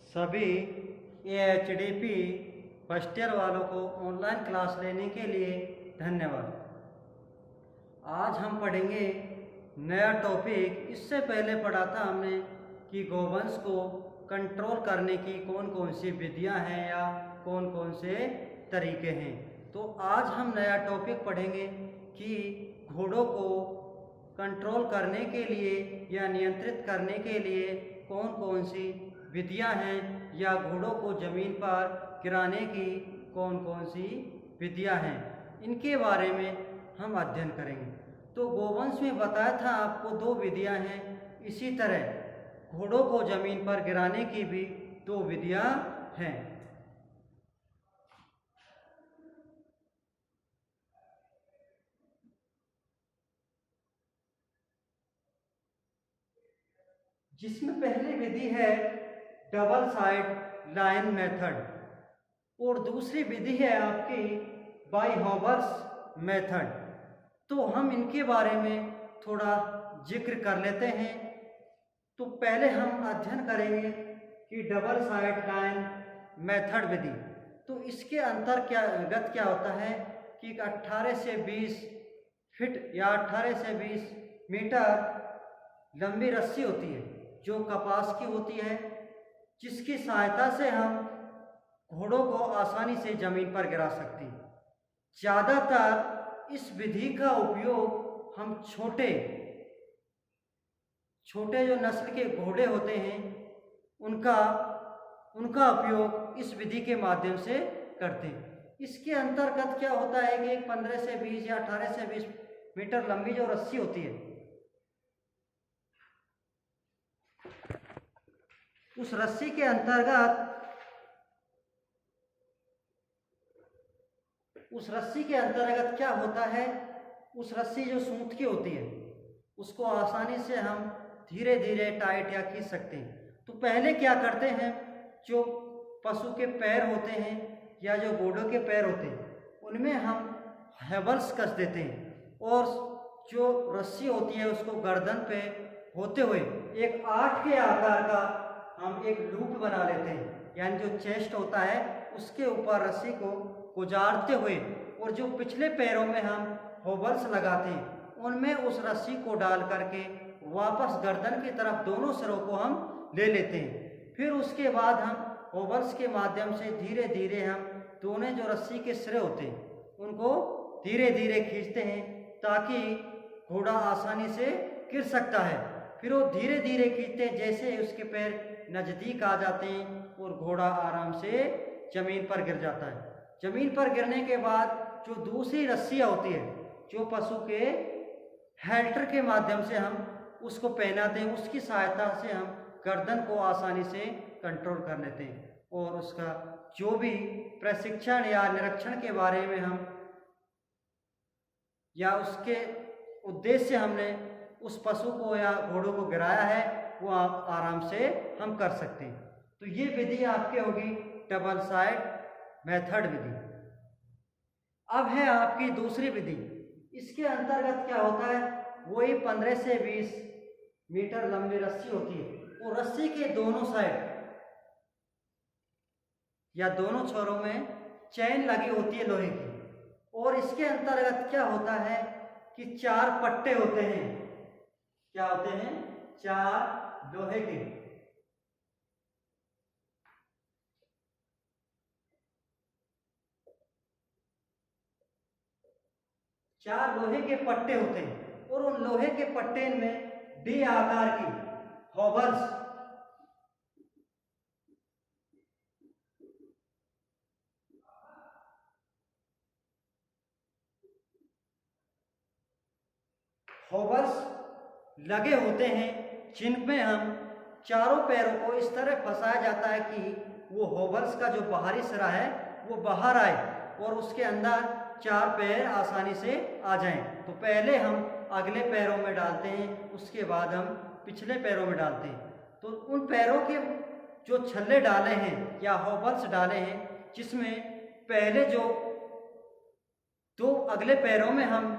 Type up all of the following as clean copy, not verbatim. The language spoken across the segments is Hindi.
सभी AHDP फर्स्ट ईयर वालों को ऑनलाइन क्लास लेने के लिए धन्यवाद। आज हम पढ़ेंगे नया टॉपिक। इससे पहले पढ़ा था हमने कि गोवंश को कंट्रोल करने की कौन कौन सी विधियां हैं या कौन कौन से तरीके हैं। तो आज हम नया टॉपिक पढ़ेंगे कि घोड़ों को कंट्रोल करने के लिए या नियंत्रित करने के लिए कौन कौन सी विधियां हैं या घोड़ों को ज़मीन पर गिराने की कौन कौन सी विधियां हैं, इनके बारे में हम अध्ययन करेंगे। तो गोवंश में बताया था आपको दो विधियां हैं, इसी तरह घोड़ों को ज़मीन पर गिराने की भी दो विधियां हैं। जिसमें पहली विधि है डबल साइड लाइन मेथड और दूसरी विधि है आपकी बाई हॉबर्स मेथड। तो हम इनके बारे में थोड़ा जिक्र कर लेते हैं। तो पहले हम अध्ययन करेंगे कि डबल साइड लाइन मेथड विधि। तो इसके अंतर्गत क्या होता है कि 18 से 20 फीट या 18 से 20 मीटर लंबी रस्सी होती है जो कपास की होती है, जिसकी सहायता से हम घोड़ों को आसानी से ज़मीन पर गिरा सकते हैं। ज़्यादातर इस विधि का उपयोग हम छोटे जो नस्ल के घोड़े होते हैं उनका उपयोग इस विधि के माध्यम से करते हैं। इसके अंतर्गत क्या होता है कि 15 से 20 या 18 से 20 मीटर लंबी जो रस्सी होती है, उस रस्सी के अंतर्गत क्या होता है, उस रस्सी जो सूत की होती है उसको आसानी से हम धीरे धीरे टाइट या खींच सकते हैं। तो पहले क्या करते हैं, जो पशु के पैर होते हैं या जो घोड़ों के पैर होते हैं उनमें हम हैबल्स कस देते हैं और जो रस्सी होती है उसको गर्दन पे होते हुए एक 8 के आकार का हम एक लूप बना लेते हैं, यानी जो चेस्ट होता है उसके ऊपर रस्सी को गुजारते हुए और जो पिछले पैरों में हम होबल्स लगाते हैं उनमें उस रस्सी को डाल करके वापस गर्दन की तरफ दोनों सिरों को हम ले लेते हैं। फिर उसके बाद हम होबल्स के माध्यम से धीरे धीरे हम दोनों जो रस्सी के सिरे होते हैं उनको धीरे धीरे खींचते हैं ताकि घोड़ा आसानी से गिर सकता है। फिर वो धीरे धीरे खींचते हैं, जैसे उसके पैर नज़दीक आ जाते हैं और घोड़ा आराम से ज़मीन पर गिर जाता है। ज़मीन पर गिरने के बाद जो दूसरी रस्सियाँ होती है जो पशु के हेल्टर के माध्यम से हम उसको पहनाते हैं, उसकी सहायता से हम गर्दन को आसानी से कंट्रोल कर लेते हैं और उसका जो भी प्रशिक्षण या निरीक्षण के बारे में हम या उसके उद्देश्य हमने उस पशु को या घोड़ों को गिराया है वो आप आराम से हम कर सकते हैं। तो ये विधि आपके होगी डबल साइड मेथड विधि। अब है आपकी दूसरी विधि। इसके अंतर्गत क्या होता है, वही 15 से 20 मीटर लंबी रस्सी होती है और रस्सी के दोनों साइड या दोनों छोरों में चैन लगी होती है लोहे की, और इसके अंतर्गत क्या होता है कि 4 पट्टे होते हैं। क्या होते हैं? 4 लोहे के। चार लोहे के पट्टे होते हैं और उन लोहे के पट्टे में डी आकार की हॉबर्स लगे होते हैं, जिनमें हम चारों पैरों को इस तरह फंसाया जाता है कि वो हॉबर्स का जो बाहरी सिरा है वो बाहर आए और उसके अंदर 4 पैर आसानी से आ जाएं। तो पहले हम अगले पैरों में डालते हैं, उसके बाद हम पिछले पैरों में डालते हैं। तो उन पैरों के जो छल्ले डाले हैं या हॉबर्स डाले हैं, जिसमें पहले जो 2 अगले पैरों में हम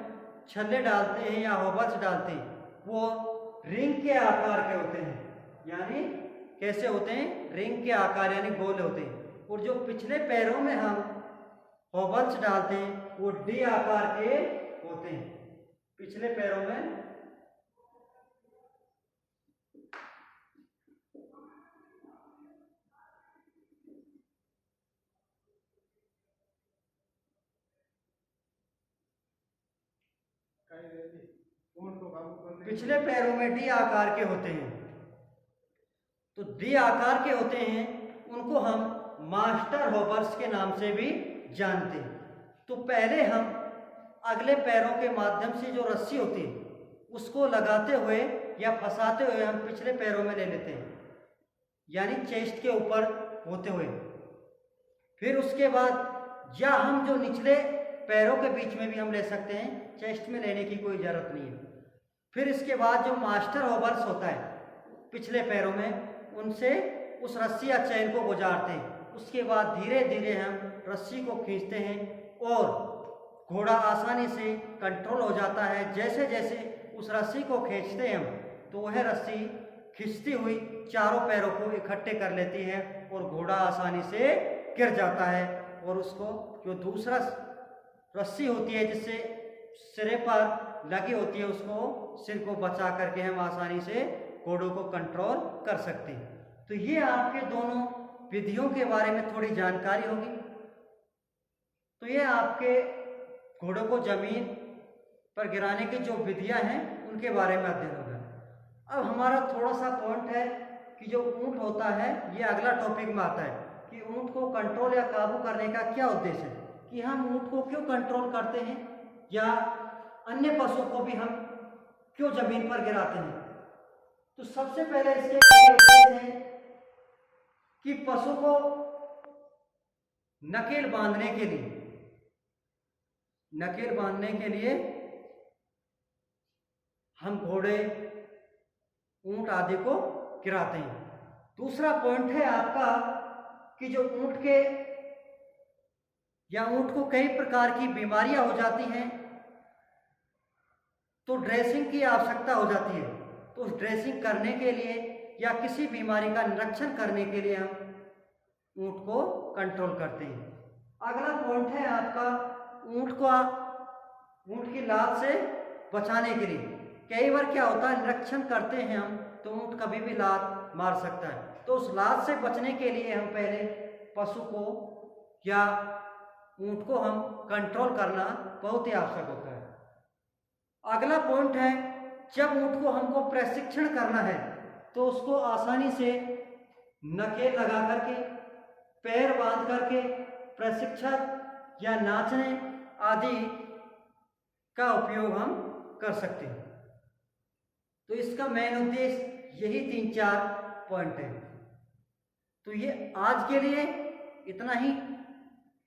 छल्ले डालते हैं या हॉबर्स डालते हैं वो रिंग के आकार के होते हैं, यानी कैसे होते हैं, रिंग के आकार यानी गोल होते हैं। और जो पिछले पैरों में हम हॉबल्स डालते हैं वो डी आकार के होते हैं। पिछले पैरों में डी आकार के होते हैं। तो डी आकार के होते हैं, उनको हम मास्टर हॉबर्स के नाम से भी जानते हैं। तो पहले हम अगले पैरों के माध्यम से जो रस्सी होती है उसको लगाते हुए या फंसाते हुए हम पिछले पैरों में ले लेते हैं, यानी चेस्ट के ऊपर होते हुए। फिर उसके बाद या हम जो निचले पैरों के बीच में भी हम ले सकते हैं, चेस्ट में लेने की कोई ज़रूरत नहीं है। फिर इसके बाद जो मास्टर हॉबर्स होता है पिछले पैरों में, उनसे उस रस्सी या चैन को गुजारते हैं। उसके बाद धीरे धीरे हम रस्सी को खींचते हैं और घोड़ा आसानी से कंट्रोल हो जाता है। जैसे जैसे उस रस्सी को खींचते हैं हम, तो वह रस्सी खींचती हुई चारों पैरों को इकट्ठे कर लेती है और घोड़ा आसानी से गिर जाता है। और उसको जो दूसरा रस्सी होती है जिससे सिरे पर लगी होती है, उसको सिर को बचा करके हम आसानी से घोड़ों को कंट्रोल कर सकते हैं। तो ये आपके दोनों विधियों के बारे में थोड़ी जानकारी होगी। तो ये आपके घोड़ों को जमीन पर गिराने की जो विधियां हैं उनके बारे में अध्ययन होगा। अब हमारा थोड़ा सा पॉइंट है कि जो ऊंट होता है, ये अगला टॉपिक में आता है कि ऊंट को कंट्रोल या काबू करने का क्या उद्देश्य है, कि हम ऊंट को क्यों कंट्रोल करते हैं या अन्य पशुओं को भी हम क्यों जमीन पर गिराते हैं। तो सबसे पहले इसके उद्देश्य है कि पशु को नकेल बांधने के लिए हम घोड़े, ऊंट आदि को गिराते हैं। दूसरा पॉइंट है आपका कि जो ऊंट को कई प्रकार की बीमारियां हो जाती हैं, तो ड्रेसिंग की आवश्यकता हो जाती है। तो उस ड्रेसिंग करने के लिए या किसी बीमारी का निरीक्षण करने के लिए हम ऊंट को कंट्रोल करते हैं। अगला पॉइंट है आपका ऊंट की लात से बचाने के लिए। कई बार क्या होता है, निरीक्षण करते हैं हम तो ऊंट कभी भी लात मार सकता है। तो उस लात से बचने के लिए हम पहले पशु को या ऊंट को हम कंट्रोल करना बहुत ही आवश्यक होता है। अगला पॉइंट है, जब ऊंट को हमको प्रशिक्षण करना है तो उसको आसानी से नकेल लगा करके, पैर बांध करके प्रशिक्षण या नाचने आदि का उपयोग हम कर सकते हैं। तो इसका मेन उद्देश्य यही 3-4 पॉइंट है। तो ये आज के लिए इतना ही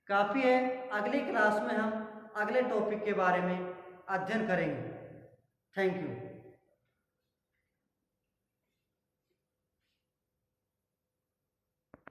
काफ़ी है। अगली क्लास में हम अगले टॉपिक के बारे में अध्ययन करेंगे। Thank you.